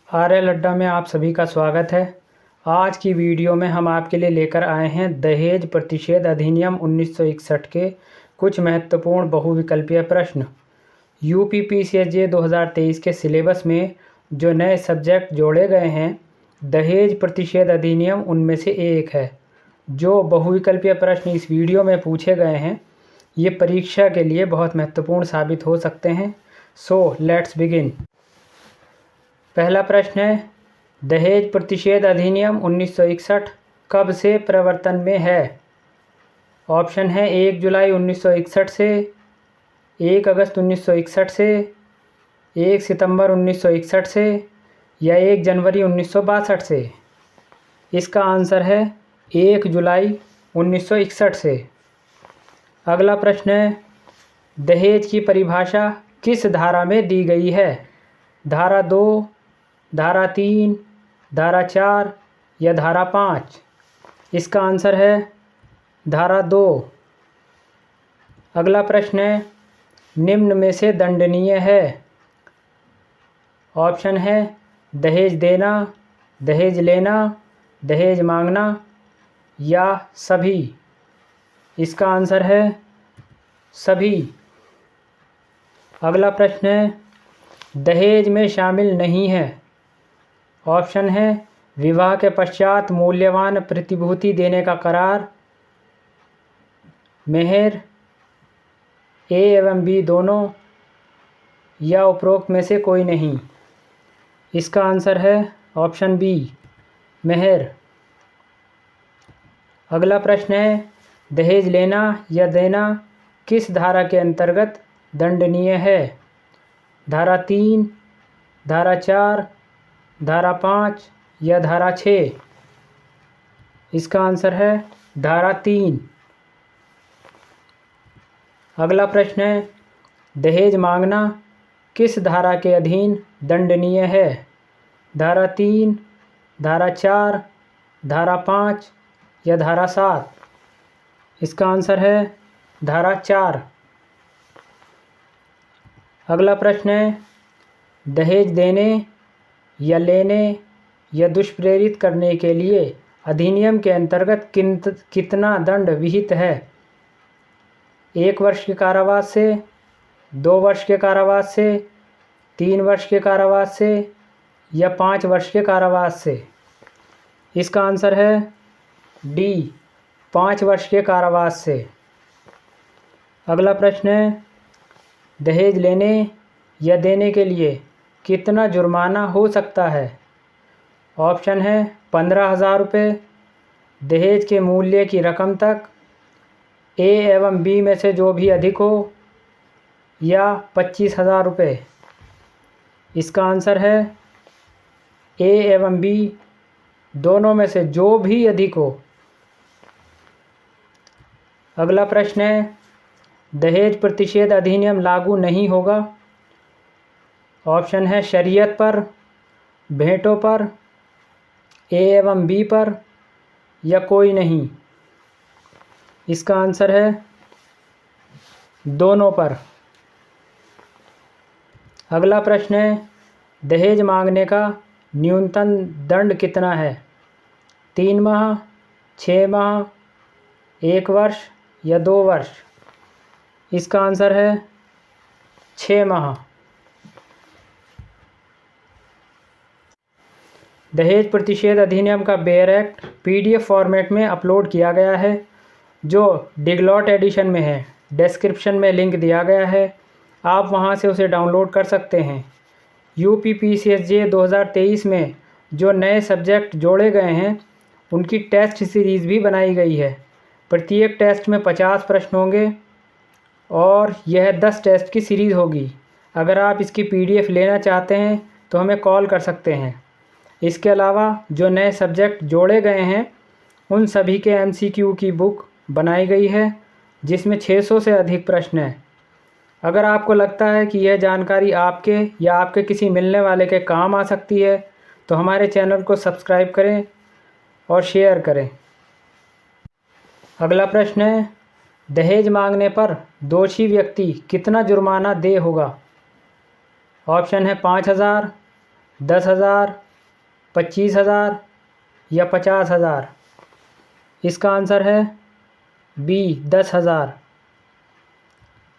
आर्यल अड्डा में आप सभी का स्वागत है। आज की वीडियो में हम आपके लिए लेकर आए हैं दहेज प्रतिषेध अधिनियम 1961 के कुछ महत्वपूर्ण बहुविकल्पीय प्रश्न। यूपीपीसीएसजे 2023 के सिलेबस में जो नए सब्जेक्ट जोड़े गए हैं, दहेज प्रतिषेध अधिनियम उनमें से एक है। जो बहुविकल्पीय प्रश्न इस वीडियो में पूछे गए हैं, ये परीक्षा के लिए बहुत महत्वपूर्ण साबित हो सकते हैं। So let's begin. पहला प्रश्न है, दहेज प्रतिषेध अधिनियम 1961 कब से प्रवर्तन में है? ऑप्शन है 1 जुलाई 1961 से, 1 अगस्त 1961 से, 1 सितंबर 1961 से या 1 जनवरी 1962 से। इसका आंसर है 1 जुलाई 1961 से। अगला प्रश्न है, दहेज की परिभाषा किस धारा में दी गई है? धारा 2, धारा 3, धारा 4 या धारा 5? इसका आंसर है धारा 2। अगला प्रश्न है, निम्न में से दंडनीय है? ऑप्शन है दहेज देना, दहेज लेना, दहेज मांगना या सभी। इसका आंसर है सभी। अगला प्रश्न है, दहेज में शामिल नहीं है? ऑप्शन है विवाह के पश्चात मूल्यवान प्रतिभूति देने का करार, मेहर, ए एवं बी दोनों या उपरोक्त में से कोई नहीं। इसका आंसर है ऑप्शन बी, मेहर। अगला प्रश्न है, दहेज लेना या देना किस धारा के अंतर्गत दंडनीय है? धारा 3, धारा 4, धारा 5 या धारा 6? इसका आंसर है धारा 3। अगला प्रश्न है, दहेज मांगना किस धारा के अधीन दंडनीय है? धारा 3, धारा 4, धारा 5 या धारा 7? इसका आंसर है धारा 4। अगला प्रश्न है, दहेज देने या लेने या दुष्प्रेरित करने के लिए अधिनियम के अंतर्गत कितना दंड विहित है? 1 वर्ष के कारावास से, 2 वर्ष के कारावास से, 3 वर्ष के कारावास से या 5 वर्ष के कारावास से? इसका आंसर है डी, 5 वर्ष के कारावास से। अगला प्रश्न है, दहेज लेने या देने के लिए कितना जुर्माना हो सकता है? ऑप्शन है 15,000 रुपये, दहेज के मूल्य की रकम तक, ए एवं बी में से जो भी अधिक हो, या 25,000 रुपये। इसका आंसर है ए एवं बी दोनों में से जो भी अधिक हो। अगला प्रश्न है, दहेज प्रतिषेध अधिनियम लागू नहीं होगा? ऑप्शन है शरीयत पर, भेंटों पर, ए एवं बी पर या कोई नहीं। इसका आंसर है दोनों पर। अगला प्रश्न है, दहेज मांगने का न्यूनतम दंड कितना है? 3 माह, 6 माह, 1 वर्ष या 2 वर्ष? इसका आंसर है 6 माह। दहेज प्रतिषेध अधिनियम का बेयर एक्ट PDF फॉर्मेट में अपलोड किया गया है, जो डिगलॉट एडिशन में है। डिस्क्रिप्शन में लिंक दिया गया है, आप वहां से उसे डाउनलोड कर सकते हैं। यूपीपीसीएसजे 2023 में जो नए सब्जेक्ट जोड़े गए हैं, उनकी टेस्ट सीरीज़ भी बनाई गई है। प्रत्येक टेस्ट में 50 प्रश्न होंगे और यह 10 टेस्ट की सीरीज़ होगी। अगर आप इसकी PDF लेना चाहते हैं तो हमें कॉल कर सकते हैं। इसके अलावा जो नए सब्जेक्ट जोड़े गए हैं, उन सभी के MCQ की बुक बनाई गई है, जिसमें 600 से अधिक प्रश्न हैं। अगर आपको लगता है कि यह जानकारी आपके या आपके किसी मिलने वाले के काम आ सकती है, तो हमारे चैनल को सब्सक्राइब करें और शेयर करें। अगला प्रश्न है, दहेज मांगने पर दोषी व्यक्ति कितना जुर्माना देय होगा? ऑप्शन है 5,000, 10,000, 25,000 या 50,000? इसका आंसर है बी 10,000।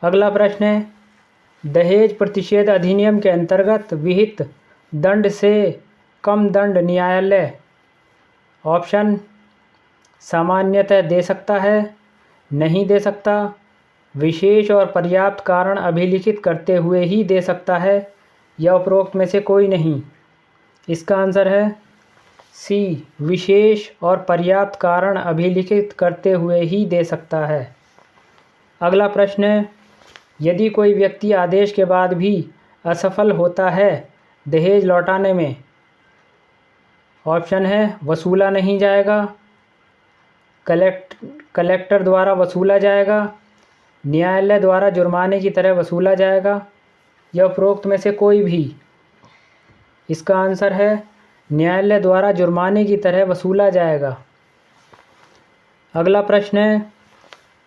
अगला प्रश्न है, दहेज प्रतिषेध अधिनियम के अंतर्गत विहित दंड से कम दंड न्यायालय ऑप्शन सामान्यतः दे सकता है, नहीं दे सकता, विशेष और पर्याप्त कारण अभिलिखित करते हुए ही दे सकता है, या उपरोक्त में से कोई नहीं? इसका आंसर है सी विशेष और पर्याप्त कारण अभिलिखित करते हुए ही दे सकता है। अगला प्रश्न है, यदि कोई व्यक्ति आदेश के बाद भी असफल होता है दहेज लौटाने में, ऑप्शन है वसूला नहीं जाएगा, कलेक्टर द्वारा वसूला जाएगा, न्यायालय द्वारा जुर्माने की तरह वसूला जाएगा, या उपरोक्त में से कोई भी? इसका आंसर है न्यायालय द्वारा जुर्माने की तरह वसूला जाएगा। अगला प्रश्न है,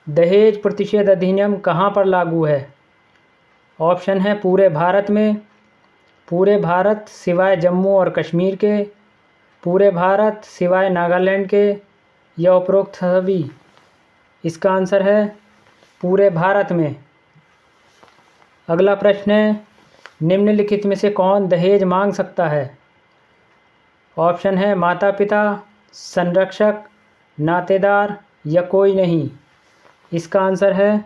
दहेज प्रतिषेध अधिनियम कहाँ पर लागू है? ऑप्शन है पूरे भारत में, पूरे भारत सिवाय जम्मू और कश्मीर के, पूरे भारत सिवाय नागालैंड के, या उपरोक्त सभी? इसका आंसर है पूरे भारत में। अगला प्रश्न है, निम्नलिखित में से कौन दहेज मांग सकता है? ऑप्शन है माता पिता, संरक्षक, नातेदार, या कोई नहीं? इसका आंसर है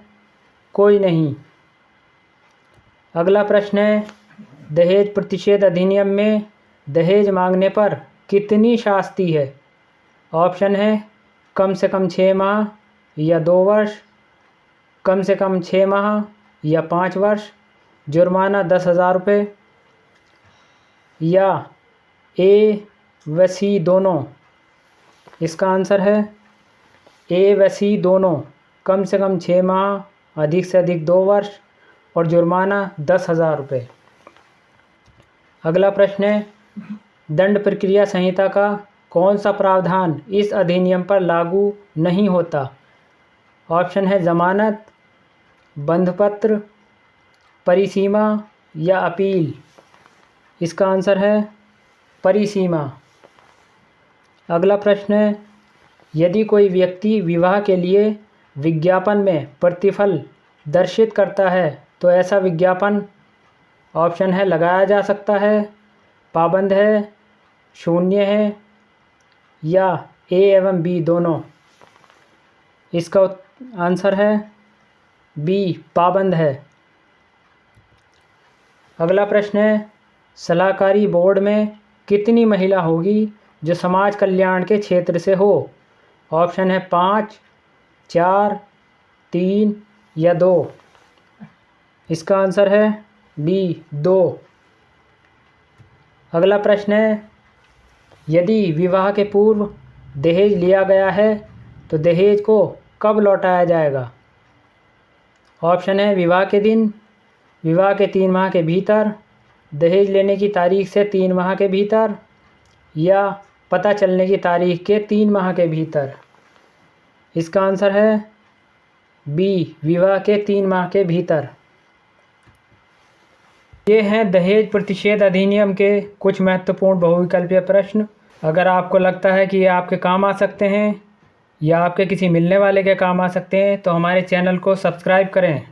कोई नहीं। अगला प्रश्न है, दहेज प्रतिषेध अधिनियम में दहेज मांगने पर कितनी शास्ति है? ऑप्शन है कम से कम 6 माह या 2 वर्ष, कम से कम 6 माह या 5 वर्ष, जुर्माना 10,000 रुपये, या ए व सी दोनों? इसका आंसर है ए व सी दोनों, कम से कम 6 माह, अधिक से अधिक 2 वर्ष और जुर्माना 10,000 रुपये। अगला प्रश्न है, दंड प्रक्रिया संहिता का कौन सा प्रावधान इस अधिनियम पर लागू नहीं होता? ऑप्शन है जमानत, बंधपत्र, परिसीमा, या अपील? इसका आंसर है परिसीमा। अगला प्रश्न है, यदि कोई व्यक्ति विवाह के लिए विज्ञापन में प्रतिफल दर्शित करता है तो ऐसा विज्ञापन ऑप्शन है लगाया जा सकता है, पाबंद है, शून्य है, या ए एवं बी दोनों? इसका आंसर है बी पाबंद है। अगला प्रश्न है, सलाहकारी बोर्ड में कितनी महिला होगी जो समाज कल्याण के क्षेत्र से हो? ऑप्शन है 5, 4, 3, या 2? इसका आंसर है डी 2। अगला प्रश्न है, यदि विवाह के पूर्व दहेज लिया गया है तो दहेज को कब लौटाया जाएगा? ऑप्शन है विवाह के दिन, विवाह के 3 माह के भीतर, दहेज लेने की तारीख से 3 माह के भीतर, या पता चलने की तारीख के 3 माह के भीतर? इसका आंसर है बी विवाह के 3 माह के भीतर। ये हैं दहेज प्रतिषेध अधिनियम के कुछ महत्वपूर्ण बहुविकल्पीय प्रश्न। अगर आपको लगता है कि ये आपके काम आ सकते हैं या आपके किसी मिलने वाले के काम आ सकते हैं तो हमारे चैनल को सब्सक्राइब करें।